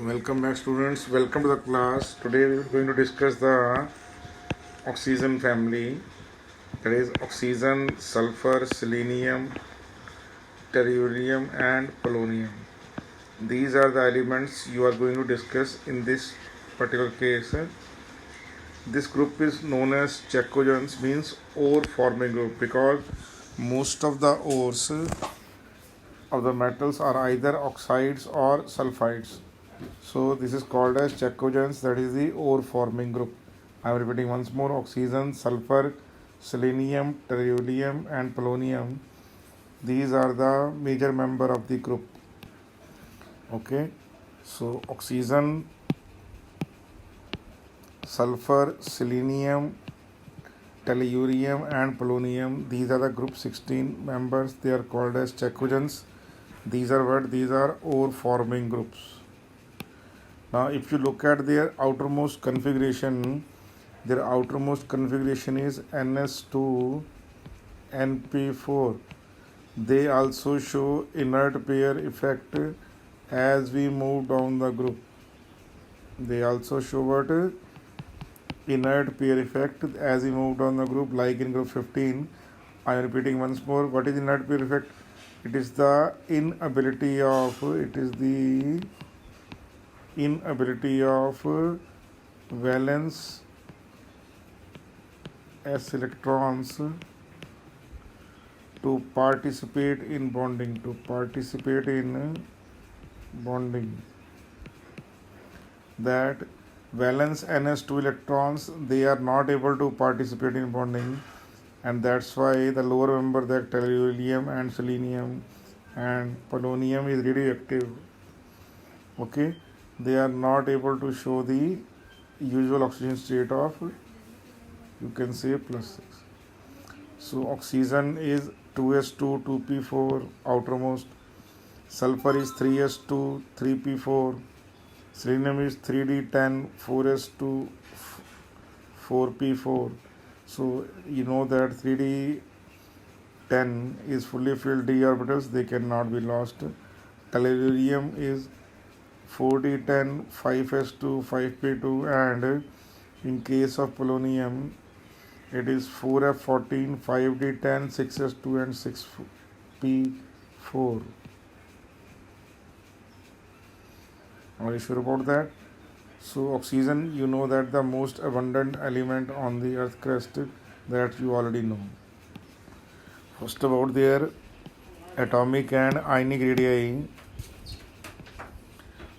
Welcome back, students. Welcome to the class. Today we are going to discuss the oxygen family. That is oxygen, sulfur, selenium, tellurium, and polonium. These are the elements you are going to discuss in this particular case. This group is known as chalcogens, means ore forming group, because most of the ores of the metals are either oxides or sulfides. So this is called as chalcogens, that is the ore forming group. I am repeating once more: oxygen, sulfur, selenium, tellurium, and polonium. These are the major member of the group. Okay, so oxygen, sulfur, selenium, tellurium, and polonium. These are the group 16 members. They are called as chalcogens. These are what? These are ore forming groups. Now, if you look at their outermost configuration is NS2 NP4. They also show inert pair effect as we move down the group. They also show what? Inert pair effect as we move down the group, like in group 15. I am repeating once more. What is inert pair effect? It is the inability of valence s electrons to participate in bonding. That valence ns2 electrons, they are not able to participate in bonding, and that's why the lower member, that tellurium and selenium and polonium, is radioactive. Okay, they are not able to show the usual oxygen state of, you can say, +6. So oxygen is 2s2 2p4 outermost, sulfur is 3s2 3p4, selenium is 3d10 4s2 4p4. So you know that 3d10 is fully filled d orbitals, they cannot be lost. Tellurium is 4d10 5s2 5p2, and in case of polonium it is 4f14 5d10 6s2 and 6p4. Are you sure about that? So oxygen, you know that the most abundant element on the earth crust, that you already know. First, about their atomic and ionic radii.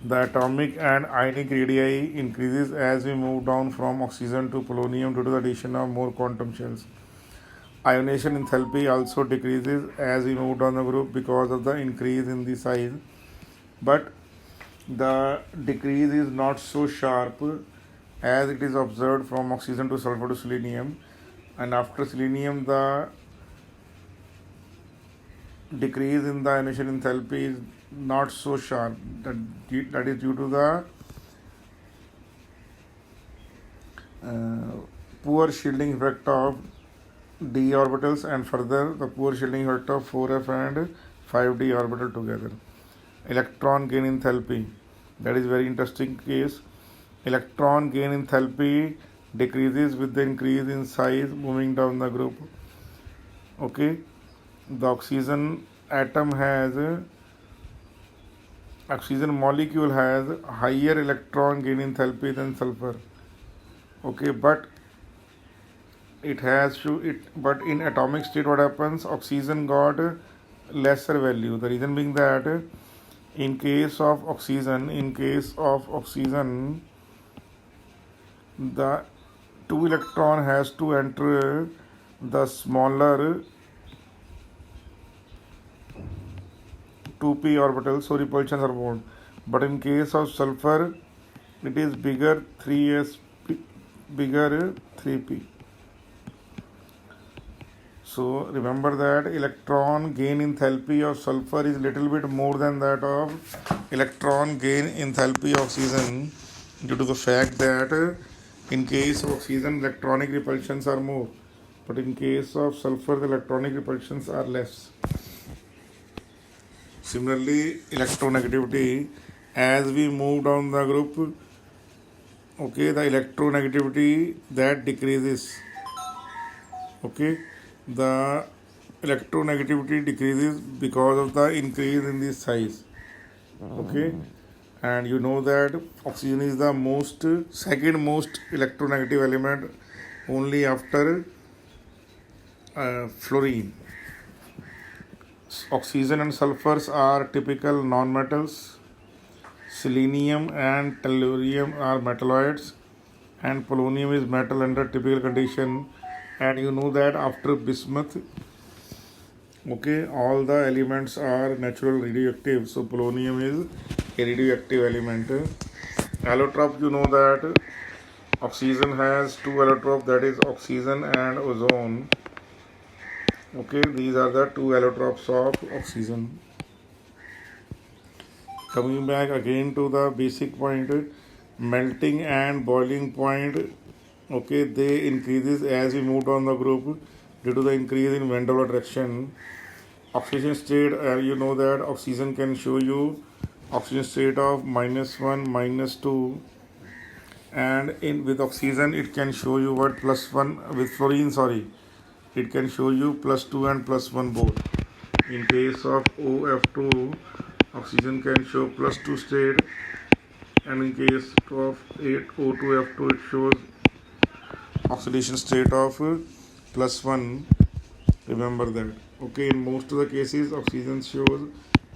The atomic and ionic radii increases as we move down from oxygen to polonium due to the addition of more quantum shells. Ionization enthalpy also decreases as we move down the group because of the increase in the size, but the decrease is not so sharp as it is observed from oxygen to sulfur to selenium, and after selenium the decrease in the ionization enthalpy is not so sharp. That is due to the poor shielding effect of d orbitals, and further the poor shielding effect of 4f and 5d orbital together. Electron gain enthalpy, that is very interesting case. Electron gain enthalpy decreases with the increase in size moving down the group. Okay, the oxygen molecule has higher electron gain enthalpy than sulfur. Okay, but but in atomic state, what happens? Oxygen got lesser value. The reason being that in case of oxygen, the 2 electron has to enter the smaller 2p orbital, so repulsions are more. But in case of sulfur, it is bigger 3p. So remember that electron gain enthalpy of sulfur is little bit more than that of electron gain enthalpy of oxygen, due to the fact that in case of oxygen electronic repulsions are more, but in case of sulfur the electronic repulsions are less. Similarly, electronegativity as we move down the group, okay, the electronegativity that decreases, okay, the electronegativity decreases because of the increase in the size, okay. And you know that oxygen is the second most electronegative element only after fluorine. Oxygen and sulfurs are typical nonmetals. Selenium and tellurium are metalloids, and polonium is metal under typical condition. And you know that after bismuth, okay, all the elements are natural radioactive. So polonium is a radioactive element. Allotrope, you know that oxygen has two allotropes, that is oxygen and ozone. Okay, these are the two allotropes of oxygen. Coming back again to the basic point, melting and boiling point, okay, they increases as we move down the group due to the increase in van der Waals attraction. Oxygen state, you know that oxygen can show you oxygen state of -1, -2, and in with oxygen it can show you what +1, with fluorine, sorry, it can show you +2 and +1 both. In case of OF2, oxygen can show +2 state, and in case of O2F2, it shows oxidation state of +1. Remember that. Okay, in most of the cases, oxygen shows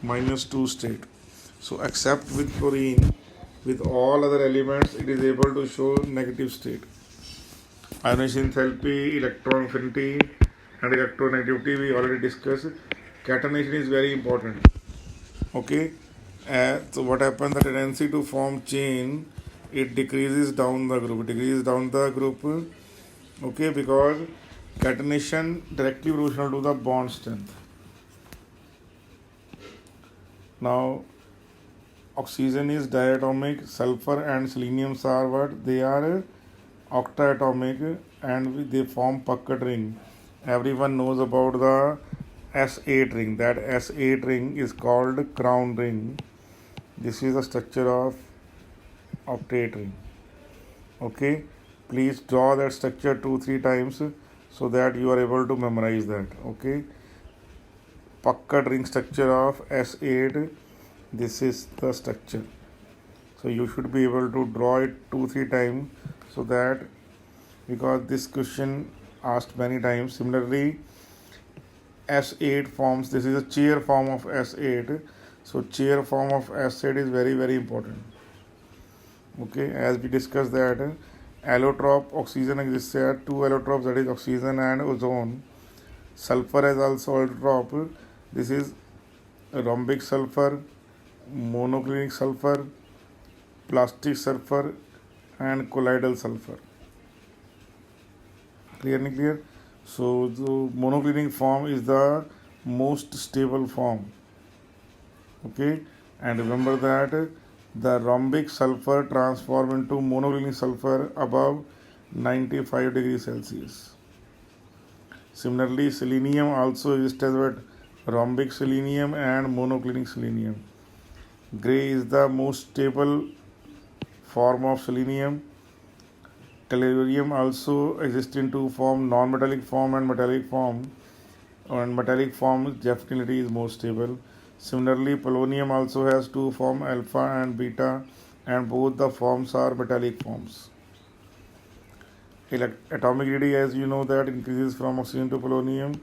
-2 state. So, except with fluorine, with all other elements, it is able to show negative state. Ionization enthalpy, electron affinity, and electronegativity we already discussed. Catenation is very important. Okay, so what happens? The tendency to form chain, it decreases down the group. Okay, because catenation directly proportional to the bond strength. Now, oxygen is diatomic, sulfur and selenium are what? They are octatomic, and they form Puckett ring. Everyone knows about the S8 ring. That S8 ring is called crown ring. This is the structure of octet ring. Okay, please draw that structure 2-3 times so that you are able to memorize that. Okay, Puckett ring structure of S8. This is the structure. So you should be able to draw it 2-3 times, so that, because this question asked many times. Similarly, S8 forms, this is a chair form of S8. So chair form of S8 is very, very important. Okay, as we discussed that allotrope oxygen exists, there are two allotropes, that is oxygen and ozone. Sulfur has also allotrope. This is rhombic sulfur, monoclinic sulfur, plastic sulfur, and colloidal sulfur. Clear? So the monoclinic form is the most stable form. Okay, and remember that the rhombic sulfur transform into monoclinic sulfur above 95 degrees Celsius. Similarly, selenium also exists as what? Rhombic selenium and monoclinic selenium. Gray is the most stable form of selenium. Tellurium also exists in two forms, non-metallic form and metallic form. And metallic form definitely is more stable. Similarly, polonium also has two forms, alpha and beta, and both the forms are metallic forms. Atomic radii, as you know, that increases from oxygen to polonium,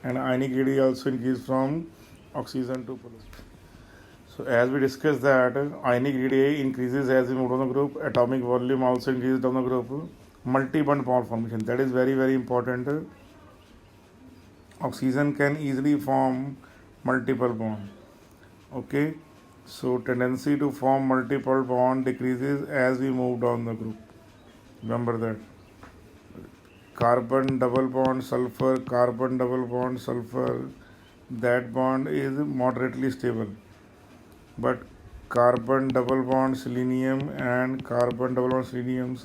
and ionic radii also increases from oxygen to polonium. So as we discussed that ionic radii increases as we move down the group, atomic volume also increases down the group. Multi-bond bond formation, that is very, very important. Oxygen can easily form multiple bond. Okay, so tendency to form multiple bond decreases as we move down the group. Remember that. Carbon double bond sulfur, carbon double bond sulfur, that bond is moderately stable. But carbon double bond selenium and carbon double bond selenium,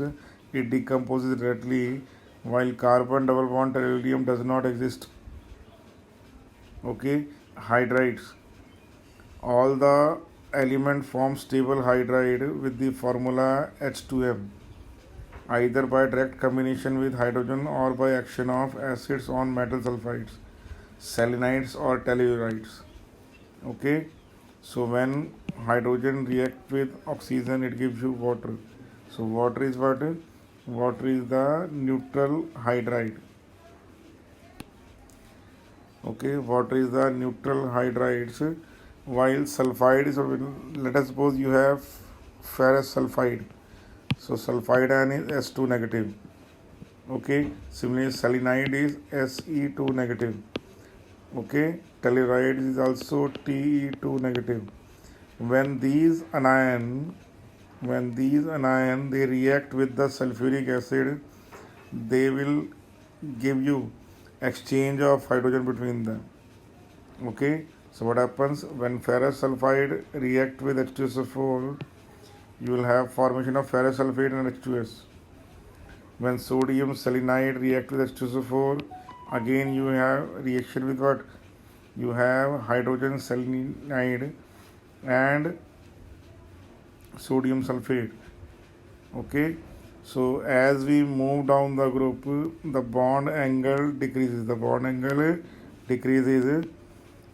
it decomposes readily, while carbon double bond tellurium does not exist. Okay, hydrides, all the element forms stable hydride with the formula H2M, either by direct combination with hydrogen or by action of acids on metal sulfides, selenides or tellurides. Okay, so when hydrogen react with oxygen, it gives you water. So water is what? Water is the neutral hydride. Okay, water is the neutral hydrides, while sulfide is, let us suppose you have ferrous sulfide. So sulfide ion is S2 negative. Okay, similarly selenide is Se2 negative. Okay, telluride is also Te2 negative. When these anion they react with the sulfuric acid, they will give you exchange of hydrogen between them. Okay, so what happens when ferrous sulfide react with H2SO4, you will have formation of ferrous sulfate and H2S. When sodium selenide react with H2SO4, again you have reaction with what? You have hydrogen selenide and sodium sulfate. Okay, so as we move down the group, the bond angle decreases. The bond angle decreases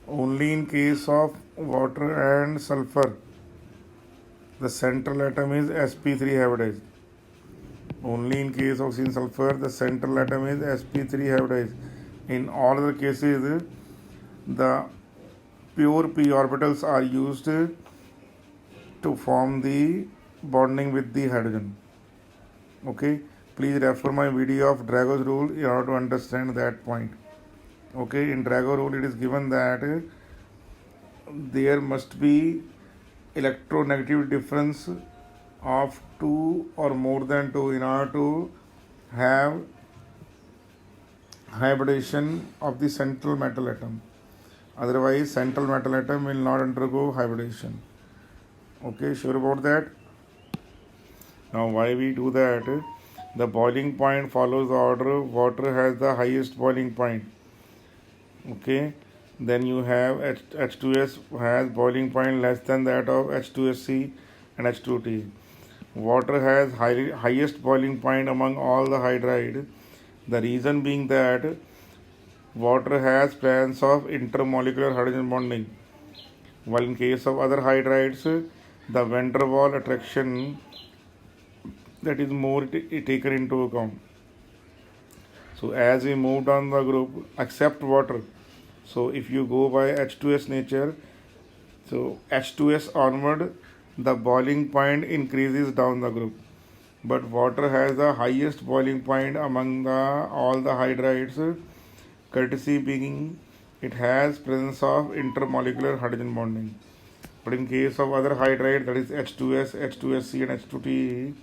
only in case of water and sulfur. The central atom is sp3 hybridized. Only in case of oxygen sulfur, the central atom is sp3 hybridized. In all other cases, the pure p orbitals are used to form the bonding with the hydrogen. Okay, please refer my video of Drago's rule in order to understand that point. Okay, in Drago rule it is given that there must be electronegative difference of 2 or more than 2 in order to have hybridization of the central metal atom. Otherwise central metal atom will not undergo hybridization. Okay, sure about that? Now why we do that? The boiling point follows the order. Water has the highest boiling point. Okay, then you have H2S has boiling point less than that of H2SC and H2T. Water has highest boiling point among all the hydride. The reason being that water has presence of intermolecular hydrogen bonding, while in case of other hydrides, the van der Waals attraction that is more taken into account. So as we move down the group, except water. So if you go by H2S nature, so H2S onward, the boiling point increases down the group. But water has the highest boiling point among all the hydrides, courtesy being it has presence of intermolecular hydrogen bonding. But in case of other hydride, that is H2S, H2SC and H2T,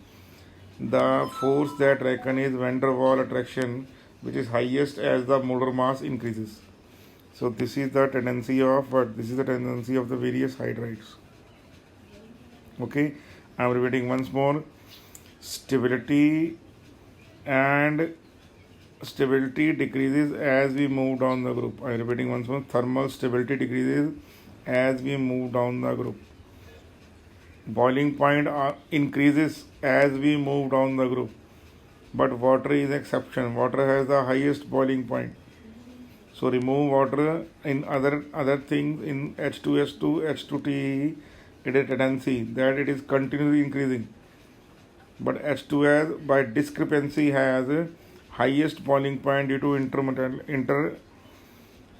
the force that reckon is van der Waals attraction, which is highest as the molar mass increases. So this is the tendency of the various hydrides. Okay, I am repeating once more. Stability decreases as we move down the group. I am repeating once more. Thermal stability decreases as we move down the group. Boiling point increases as we move down the group. But water is exception. Water has the highest boiling point. So remove water in other things in H2S2, H2T, it is a tendency that it is continuously increasing. But H2S by discrepancy has highest boiling point due to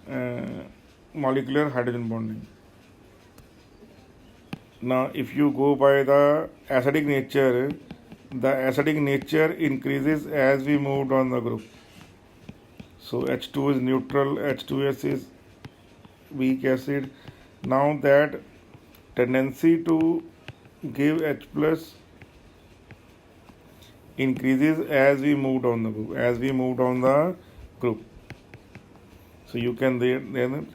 intermolecular hydrogen bonding. Now if you go by the acidic nature, the acidic nature increases as we move down the group. So H2 is neutral, H2S is weak acid. Now that tendency to give H plus increases as we move down the group. So you can then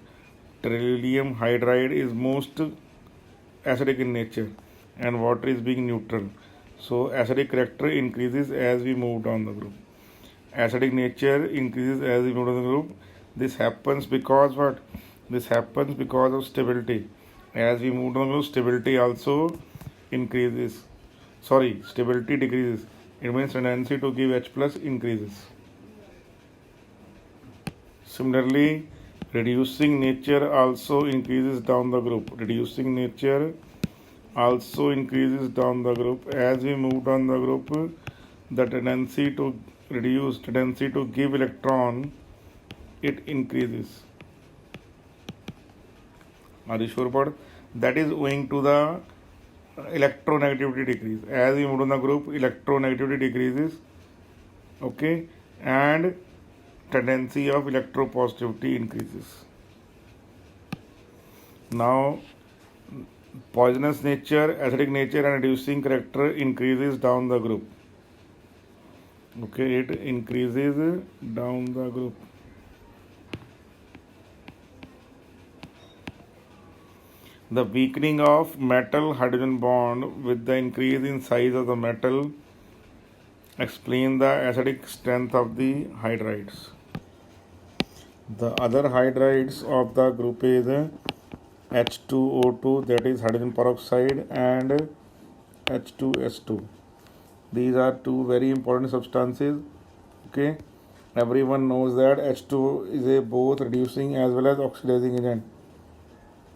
beryllium hydride is most acidic in nature and water is being neutral. So acidic character increases as we move down the group. Acidic nature increases as we move down the group. This happens because what? This happens because of stability. As we move down, stability also increases. Sorry, stability decreases. It means tendency to give H plus increases. Similarly, reducing nature also increases down the group. Reducing nature also increases down the group. As we move down the group, the tendency to reduce, tendency to give electron, it increases. Are you sure about that? Is owing to the electronegativity decrease. As we move down the group, electronegativity decreases. Okay, and tendency of electropositivity increases. Now, poisonous nature, acidic nature, and reducing character increases down the group. Okay, it increases down the group. The weakening of metal hydrogen bond with the increase in size of the metal explain the acidic strength of the hydrides. The other hydrides of the group is H2O2, that is hydrogen peroxide, and H2S2. These are two very important substances. Okay, everyone knows that H2 is a both reducing as well as oxidizing agent.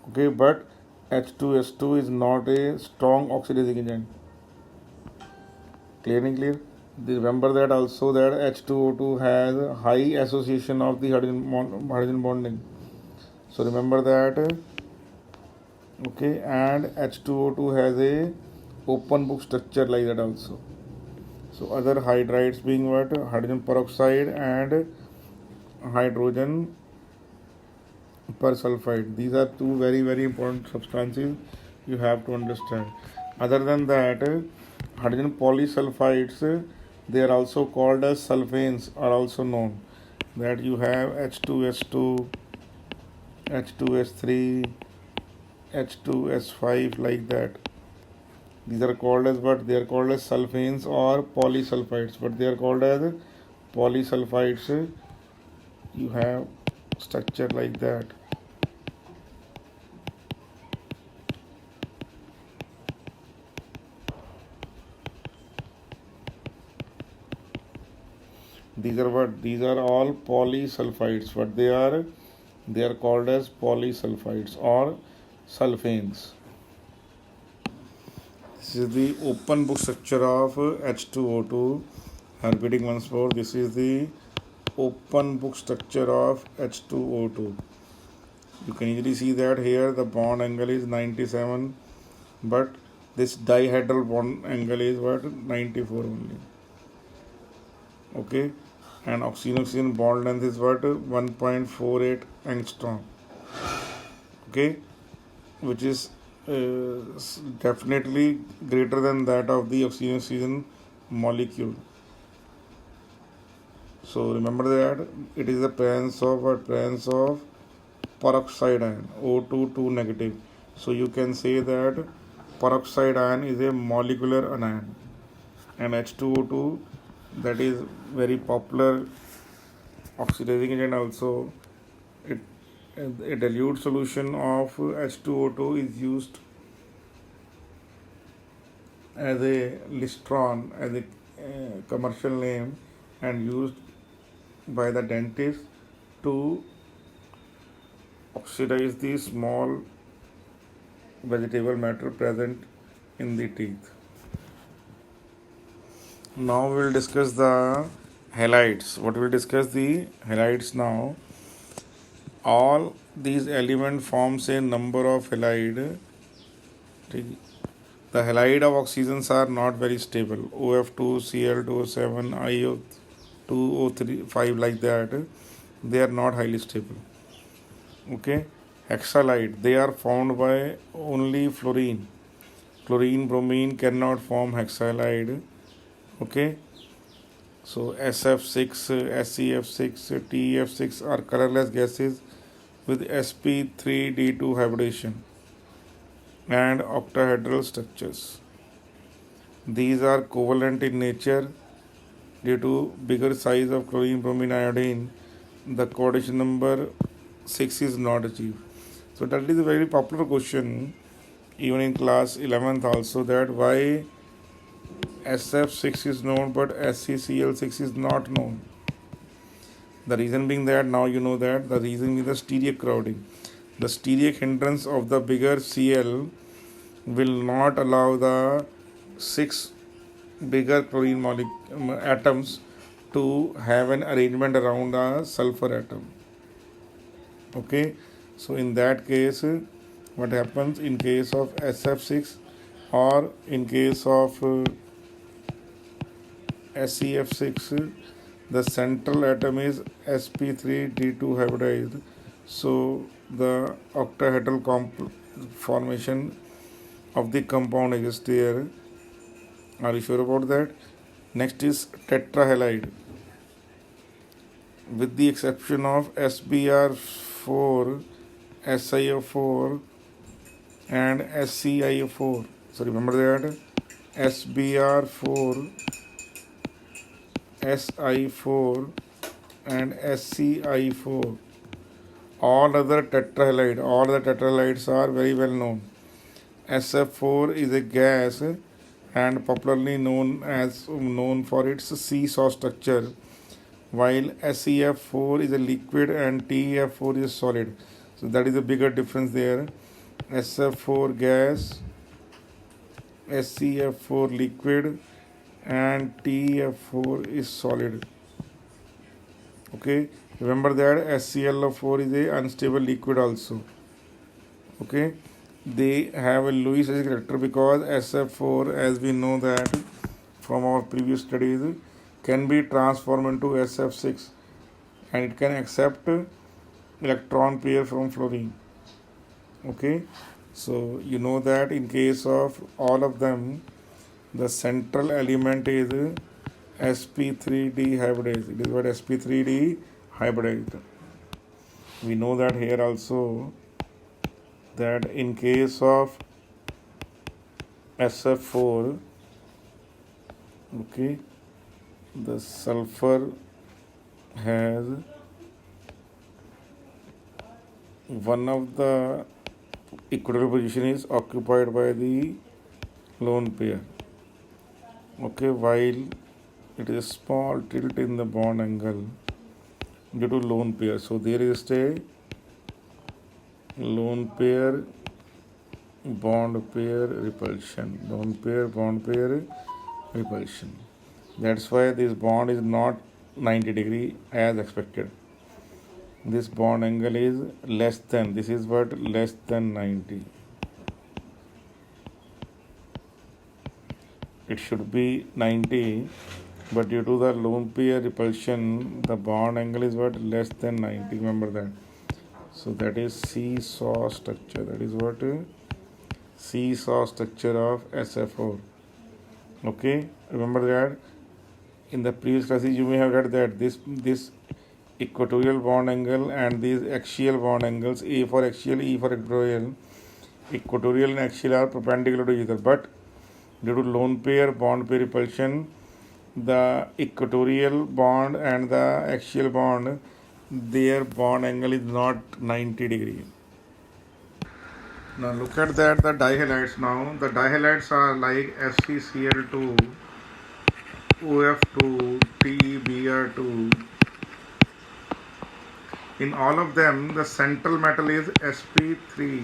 Okay, but H2S2 is not a strong oxidizing agent. Clear? Remember that also that H2O2 has high association of the hydrogen bonding. So remember that. Okay, and H2O2 has a open book structure like that also. So other hydrides being what? Hydrogen peroxide and hydrogen persulfide. These are two very very important substances you have to understand. Other than that, hydrogen polysulfides, they are also called as sulfanes, are also known. That you have H2S2, H2S3, H2S5 like that. These are called as what? They are called as sulfanes or polysulfides, but they are called as polysulfides. You have structure like that. These are what? These are all polysulfides. What they are? They are called as polysulfides or sulfanes. This is the open book structure of H2O2. I am repeating once more. This is the open book structure of H2O2. You can easily see that here the bond angle is 97, but this dihedral bond angle is what? 94 only. Okay, and oxygen bond length is what? 1.48 angstrom. Okay, which is definitely greater than that of the oxygen molecule. So remember that it is the presence of peroxide ion, O2 2 negative. So you can say that peroxide ion is a molecular anion, and H2O2, that is very popular oxidizing agent also. A dilute solution of H2O2 is used as a listron, as a commercial name, and used by the dentist to oxidize the small vegetable matter present in the teeth. Now we will discuss the halides. What we will discuss the halides now. All these elements forms a number of halide. The halide of oxygens are not very stable. OF2, Cl2O7, IO2, O3, 5 like that. They are not highly stable. Okay, hexalide, they are formed by only fluorine. Chlorine, bromine cannot form hexalide. Okay, so SF6, SEF6, TEF6 are colorless gases with sp3d2 hybridization and octahedral structures. These are covalent in nature. Due to bigger size of chlorine, bromine, iodine, the coordination number 6 is not achieved. So that is a very popular question even in class 11th also, that why SF6 is known but SCCl6 is not known. The reason being that now you know that the reason is the steric crowding. The steric hindrance of the bigger Cl will not allow the 6 bigger chlorine atoms to have an arrangement around a sulfur atom. Okay, so in that case, what happens in case of SF6 or in case of SEF6, the central atom is sp3d2 hybridized, so the octahedral formation of the compound is there. Are you sure about that? Next is tetrahalide. With the exception of SBr4, SiO4 and SCIO4. So remember that SBr4, Si4 and SCI4. All the tetrahalides are very well known. SF4 is a gas and popularly known for its seesaw structure, while SEF4 is a liquid and TEF4 is solid. So that is a bigger difference there. SF4 gas, SCF4 liquid and TEF4 is solid. Okay, remember that SClO4 is a unstable liquid also. Okay, they have a Lewis acid character because SF4, as we know that from our previous studies, can be transformed into SF6 and it can accept electron pair from fluorine. Okay, so you know that in case of all of them, the central element is sp3d hybridized. It is what sp3d hybridized. We know that here also, that in case of SF4, okay, the sulfur has one of the equatorial position is occupied by the lone pair. Okay, while it is small tilt in the bond angle due to lone pair. So there is a lone pair bond pair repulsion. Lone pair bond pair repulsion. That's why this bond is not 90 degree as expected. This bond angle is less than, this is what, less than 90. It should be 90, but due to the lone pair repulsion, the bond angle is what, less than 90. Remember that. So that is seesaw structure. That is what, seesaw structure of SF4. Okay, remember that in the previous classes you may have read that this equatorial bond angle and these axial bond angles, A for axial, E for equatorial and axial are perpendicular to each other, but due to lone pair bond pair repulsion, the equatorial bond and the axial bond, their bond angle is not 90 degree. Now look at that, the dihalides now. The dihalides are like FeCl2, OF2, TeBr2. In all of them, the central metal is sp3,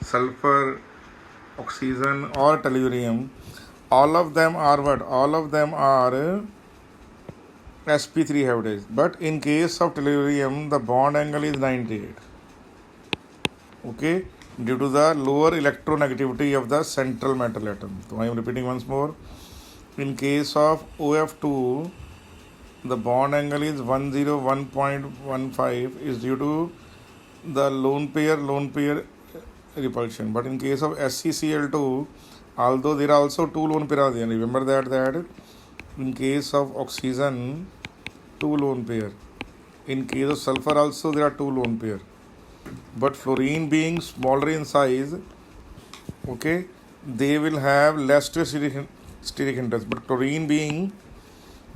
sulfur, oxygen or tellurium. All of them are what? All of them are sp3 hybridized. But in case of tellurium, the bond angle is 98. Okay, due to the lower electronegativity of the central metal atom. So I am repeating once more. In case of OF2, the bond angle is 101.15 is due to the lone pair repulsion. But in case of SCCl2, although there are also two lone pair, remember that in case of oxygen, two lone pair. In case of sulfur also there are two lone pair. But fluorine being smaller in size, okay, they will have less steric hindrance. But chlorine being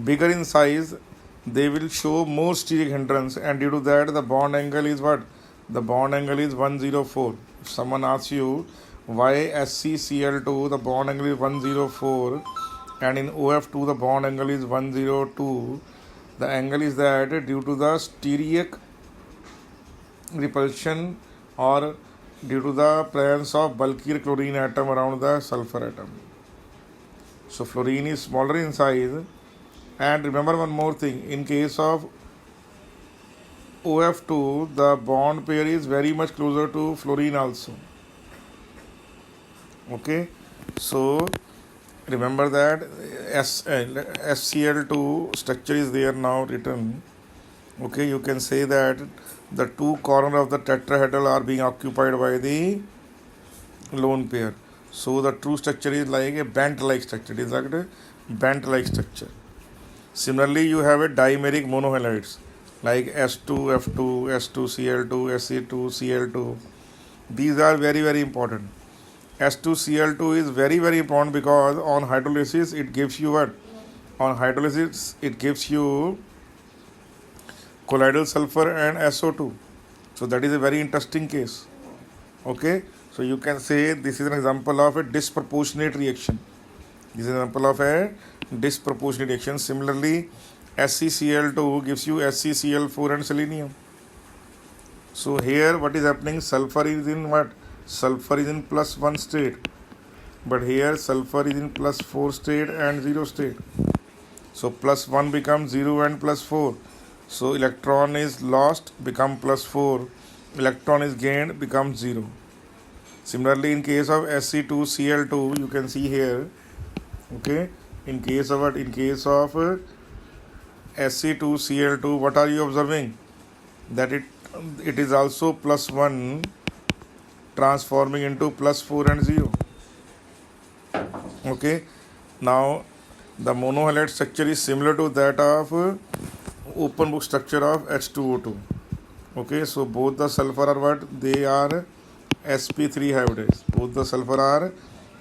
bigger in size, they will show more steric hindrance, and due to that the bond angle is what, the bond angle is 104. If someone asks you why SCCl2 the bond angle is 104 and in OF2 the bond angle is 102, the angle is that due to the steric repulsion or due to the presence of bulkier chlorine atom around the sulfur atom. So fluorine is smaller in size. And remember one more thing, in case of OF2 the bond pair is very much closer to fluorine also. Okay, so remember that FCl2 structure is there now written. Okay, you can say that the two corners of the tetrahedral are being occupied by the lone pair. So the true structure is like a bent-like structure. It is like a bent-like structure. Similarly, you have a dimeric monohalides like S2F2, S2Cl2, Se2Cl2. These are very, very important. S2Cl2 is very, very important because on hydrolysis it gives you what? On hydrolysis it gives you colloidal sulfur and SO2. So that is a very interesting case. Okay, so you can say this is an example of a disproportionate reaction. This is an example of a disproportionate reaction. Similarly, SCCl2 gives you SCCl4 and selenium. So here what is happening? Sulfur is in what? Sulfur is in +1 state. But here sulfur is in +4 state and 0 state. So +1 becomes 0 and +4. So electron is lost, become +4. Electron is gained, becomes 0. Similarly, in case of Sc2Cl2, you can see here. Okay, in case of Sc2Cl2, what are you observing? That it is also +1 transforming into +4 and 0. Okay, now the monohalide structure is similar to that of open book structure of H2O2. Okay, so both the sulfur are what? They are sp3 hybridized. Both the sulfur are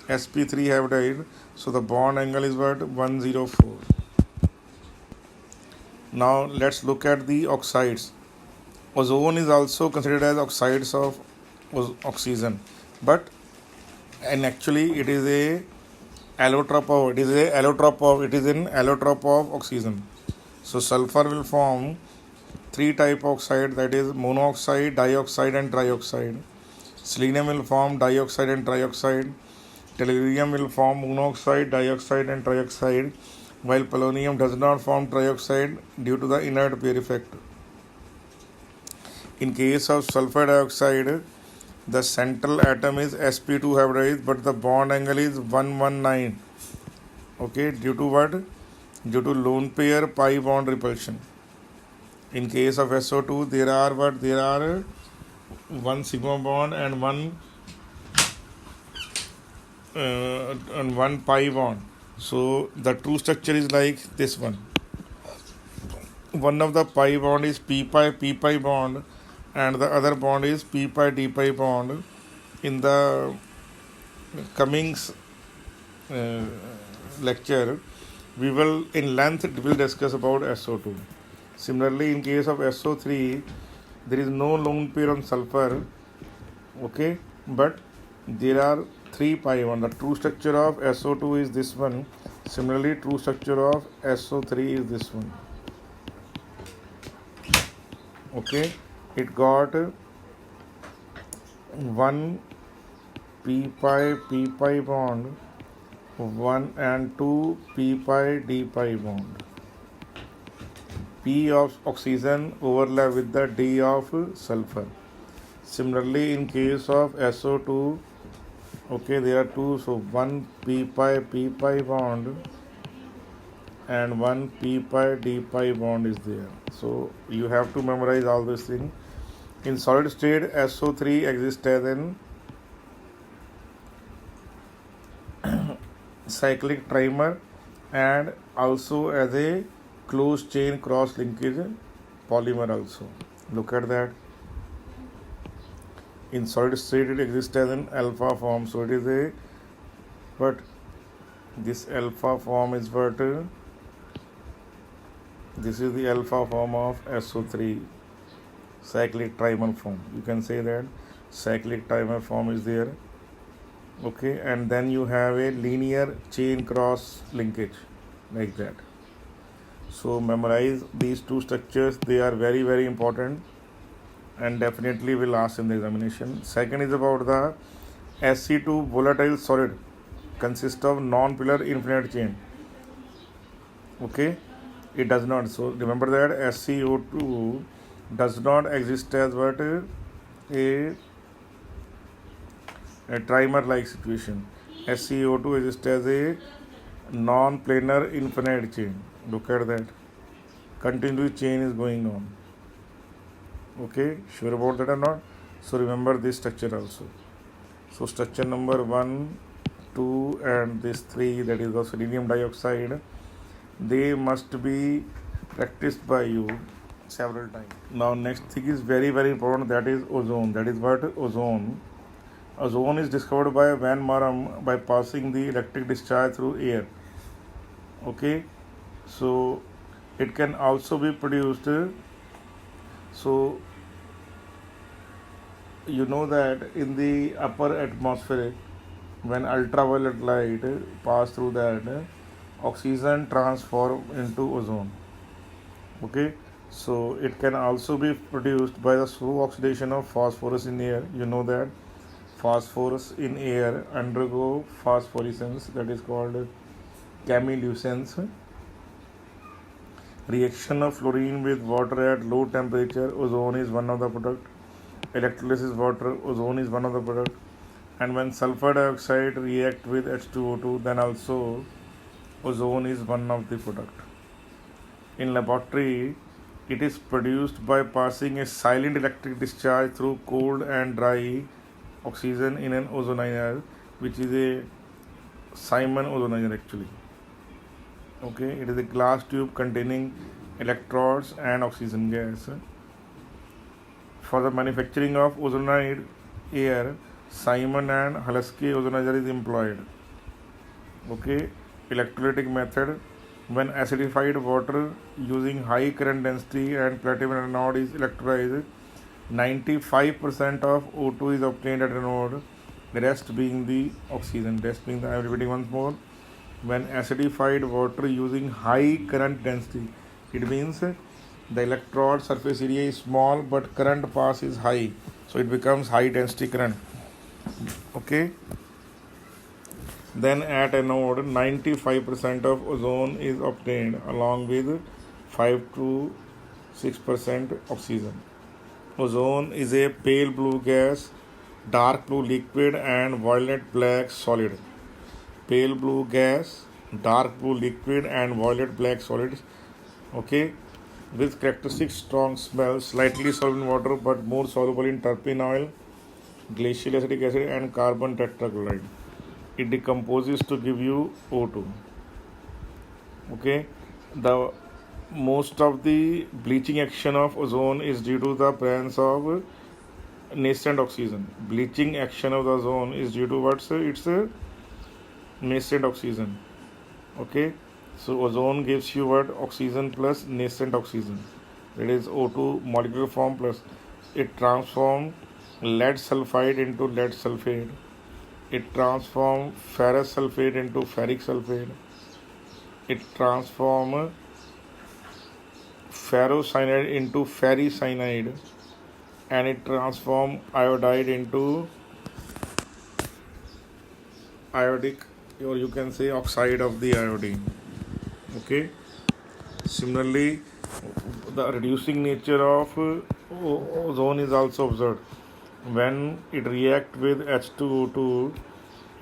sp3 hybridized. So the bond angle is what? 104. Now let's look at the oxides. Ozone is also considered as oxides of oxygen, but and actually it is a allotrope of oxygen. So sulfur will form three type of oxide, that is monoxide, dioxide and trioxide. Selenium will form dioxide and trioxide. Tellurium will form monoxide, dioxide and trioxide, while polonium does not form trioxide due to the inert pair effect. In case of sulfur dioxide, the central atom is sp2 hybridized, but the bond angle is 119. Okay, due to what? Due to lone pair pi bond repulsion. In case of SO2, there are what? There are one sigma bond and one pi bond. So the true structure is like this one. One of the pi bond is p pi bond, and the other bond is p pi d pi bond. In the coming lecture, we will discuss about SO2. Similarly, in case of SO3, there is no lone pair on sulfur. Okay, but there are 3 pi bond. The true structure of SO2 is this one. Similarly, true structure of SO3 is this one. Okay, it got one p pi bond, 1 and 2 p pi d pi bond. P of oxygen overlap with the D of sulfur. Similarly, in case of SO2, okay, there are two, so one p pi bond and one p pi d pi bond is there. So you have to memorize all these things. In solid state, SO3 exists as an cyclic trimer and also as a closed chain cross linkage polymer also. Look at that. In solid state it exists as an alpha form. So it is a what? This alpha form is what? This is the alpha form of SO3. cyclic trimer form. You can say that cyclic trimer form is there. Okay, and then you have a linear chain cross linkage like that. So memorize these two structures, they are very very important and definitely will ask in the examination. Second is about the Sc2 volatile solid consists of non-polar infinite chain. Okay, it does not. So remember that SCO2 does not exist as what a trimer like situation. SCO2 exists as a non-planar infinite chain. Look at that. Continuous chain is going on. Okay, sure about that or not? So remember this structure also. So structure number 1, 2 and this 3, that is the selenium dioxide, they must be practiced by you several times. Now next thing is very very important, that is ozone. That is what? Ozone. Ozone is discovered by Van Marum by passing the electric discharge through air. Okay, so it can also be produced. So you know that in the upper atmosphere, when ultraviolet light pass through that, oxygen transform into ozone. Okay, so it can also be produced by the slow oxidation of phosphorus in air. You know that phosphorus in air undergo phosphorescence, that is called chemiluminescence. Reaction of fluorine with water at low temperature, ozone is one of the product. Electrolysis water, ozone is one of the product. And when sulfur dioxide react with H2O2, then also ozone is one of the product. In laboratory, it is produced by passing a silent electric discharge through cold and dry oxygen in an ozonizer, which is a Simon ozonizer actually. Okay, it is a glass tube containing electrodes and oxygen gas. For the manufacturing of ozonized air, Simon and Halusky ozonizer is employed. Okay, electrolytic method, when acidified water using high current density and platinum anode is electrolyzed, 95% of O2 is obtained at anode, the rest being the oxygen. I am repeating once more. When acidified water using high current density, it means the electrode surface area is small but current pass is high, so it becomes high density current. Okay, then at anode 95% of ozone is obtained along with 5 to 6% oxygen. Ozone is a pale blue gas, dark blue liquid and violet black solid. Pale blue gas, dark blue liquid and violet black solids. Okay, with characteristic strong smell, slightly soluble in water but more soluble in terpene oil, glacial acetic acid and carbon tetrachloride. It decomposes to give you O2. Okay, the most of the bleaching action of ozone is due to the presence of nascent oxygen. Bleaching action of the ozone is due to what's it's a nascent oxygen. Okay, so ozone gives you what? Oxygen plus nascent oxygen, that is O2 molecular form, plus it transforms lead sulfide into lead sulfate, it transforms ferrous sulfate into ferric sulfate, it transforms ferrocyanide into ferricyanide, and it transforms iodide into iodic, or you can say oxide of the iodine. Okay, similarly the reducing nature of ozone is also observed. When it reacts with H2O2,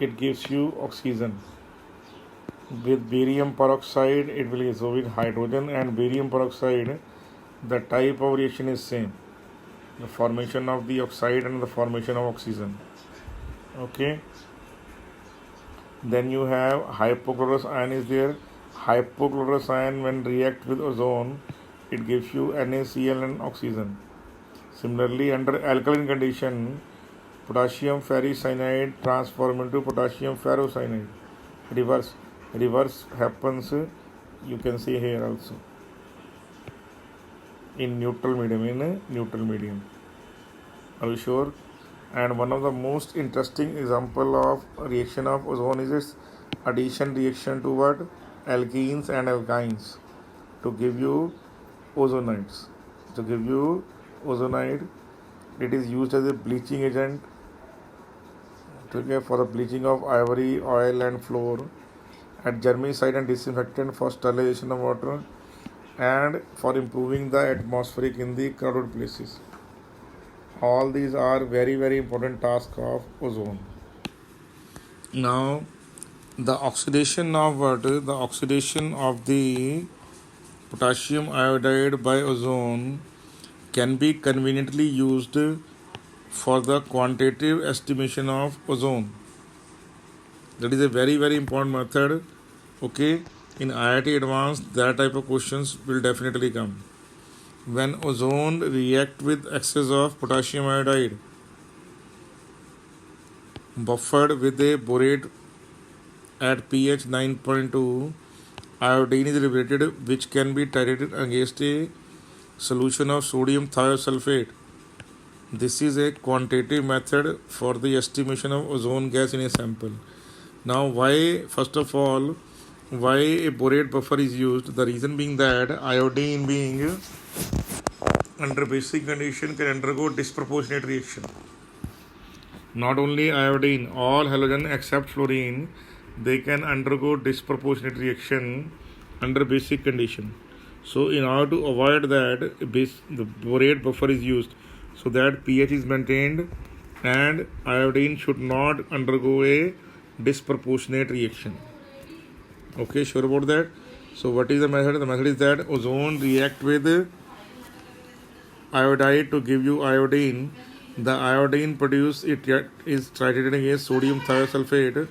it gives you oxygen. With barium peroxide, it will give with hydrogen and barium peroxide. The type of reaction is same, the formation of the oxide and the formation of oxygen. Okay, then you have hypochlorous ion is there. Hypochlorous ion, when react with ozone, it gives you NaCl and oxygen. Similarly, under alkaline condition, potassium ferricyanide transform into potassium ferrocyanide. Reverse happens, you can see here also. in neutral medium. Are you sure? And one of the most interesting example of reaction of ozone is its addition reaction to what? Alkenes and alkynes to give you ozonides. To give you ozonide, it is used as a bleaching agent for the bleaching of ivory, oil and floor, at germicide and disinfectant for sterilization of water, and for improving the atmospheric in the crowded places. All these are very important tasks of ozone. Now, the oxidation of water, the oxidation of the potassium iodide by ozone can be conveniently used for the quantitative estimation of ozone. That is a very important method. Okay, in IIT Advanced, that type of questions will definitely come. When ozone react with excess of potassium iodide buffered with a borate at pH 9.2, iodine is liberated, which can be titrated against a solution of sodium thiosulfate. This is a quantitative method for the estimation of ozone gas in a sample. Now, first of all, why a borate buffer is used? The reason being that iodine being under basic condition can undergo disproportionate reaction. Not only iodine, all halogen except fluorine, they can undergo disproportionate reaction under basic condition. So in order to avoid that, the borate buffer is used so that pH is maintained and iodine should not undergo a disproportionate reaction. Okay, sure about that? So what is the method? The method is that ozone react with iodide to give you iodine. The iodine produced is titrated against sodium thiosulfate.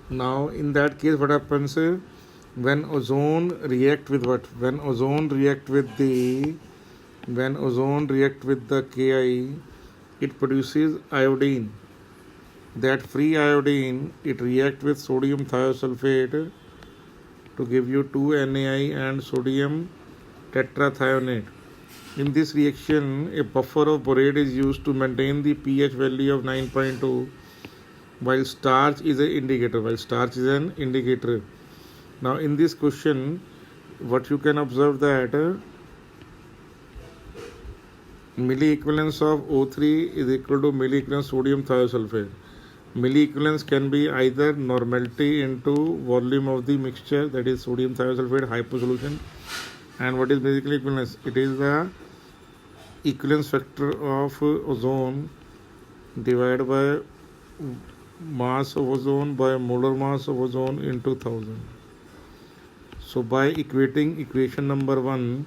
Now in that case, what happens when ozone react with what? When ozone react with the Ki, it produces iodine. That free iodine, it react with sodium thiosulfate to give you 2NaI and sodium tetrathionate. In this reaction, a buffer of borate is used to maintain the pH value of 9.2, while starch is an indicator. Now in this question, what you can observe that milliequivalence of O3 is equal to milliequivalence sodium thiosulfate. Milliequivalence can be either normality into volume of the mixture, that is sodium thiosulfate hyposolution. And what is basically equivalence? It is the equivalence factor of ozone divided by mass of ozone by molar mass of ozone into 1000. So by equating equation number 1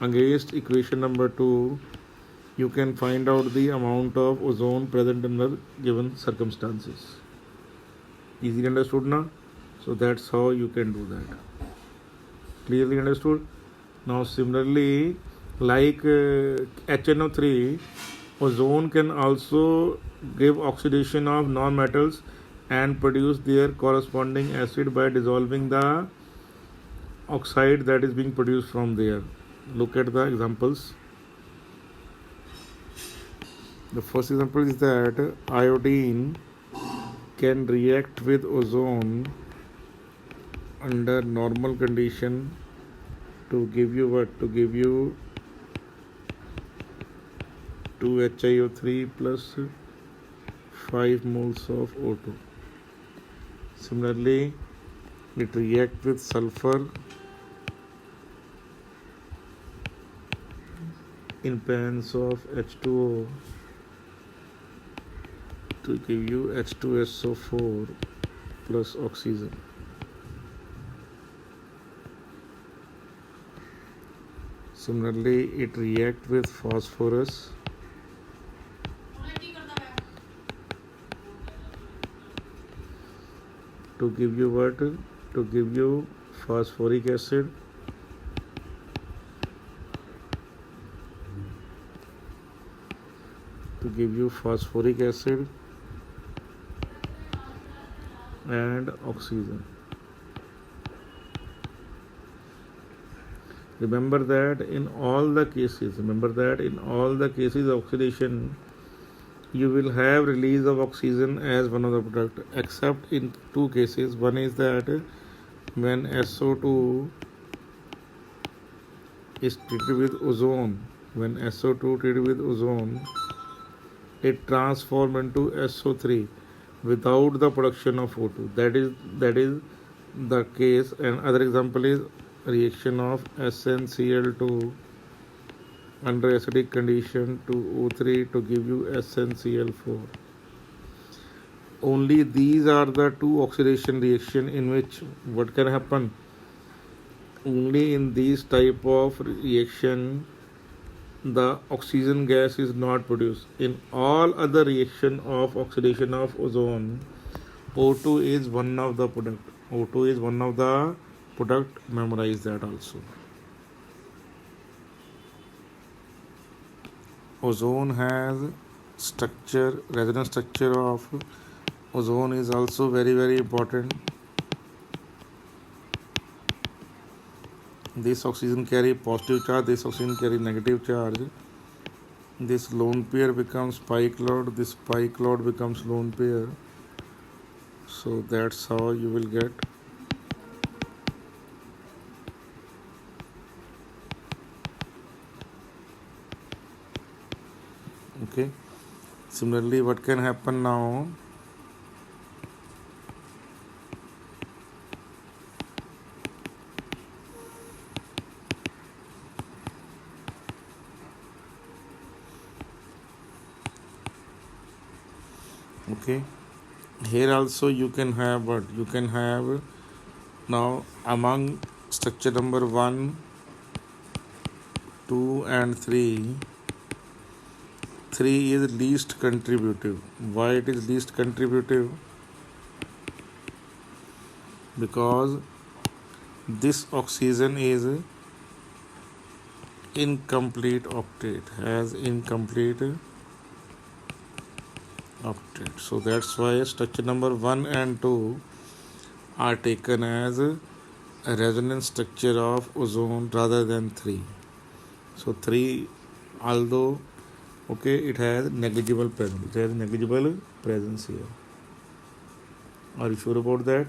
against equation number 2, you can find out the amount of ozone present under given circumstances. Easily understood now? So that's how you can do that. Clearly understood? Now similarly, like HNO3, ozone can also give oxidation of non-metals and produce their corresponding acid by dissolving the oxide that is being produced from there. Look at the examples. The first example is that iodine can react with ozone under normal condition to give you what? To give you 2HiO3 plus 5 moles of O2. Similarly, it reacts with sulfur in presence of H2O to give you H2SO4 plus oxygen. Similarly, it reacts with phosphorus to give you what? To give you phosphoric acid and oxygen. Remember that in all the cases, of oxidation, you will have release of oxygen as one of the product, except in two cases. One is that when SO2 is treated with ozone, it transforms into SO3 without the production of O2. That is the case. And other example is reaction of SnCl2 under acidic condition to O3 to give you SnCl4. Only these are the two oxidation reaction in which what can happen. Only in these type of reaction the oxygen gas is not produced. In all other reaction of oxidation of ozone, O2 is one of the product. Memorize that also. Ozone has structure, resonance structure of ozone is also very, very important. This oxygen carry positive charge, this oxygen carry negative charge. This lone pair becomes pi cloud, this pi cloud becomes lone pair. So that's how you will get. Okay. Similarly, what can happen now? Okay, here also you can have what you can have now among structure number 1, 2 and 3 is least contributive. Why it is least contributive? Because this oxygen is incomplete octet, has incomplete octet. So that's why structure number 1 and 2 are taken as a resonance structure of ozone rather than 3. So 3, although it has negligible presence. Here. Are you sure about that?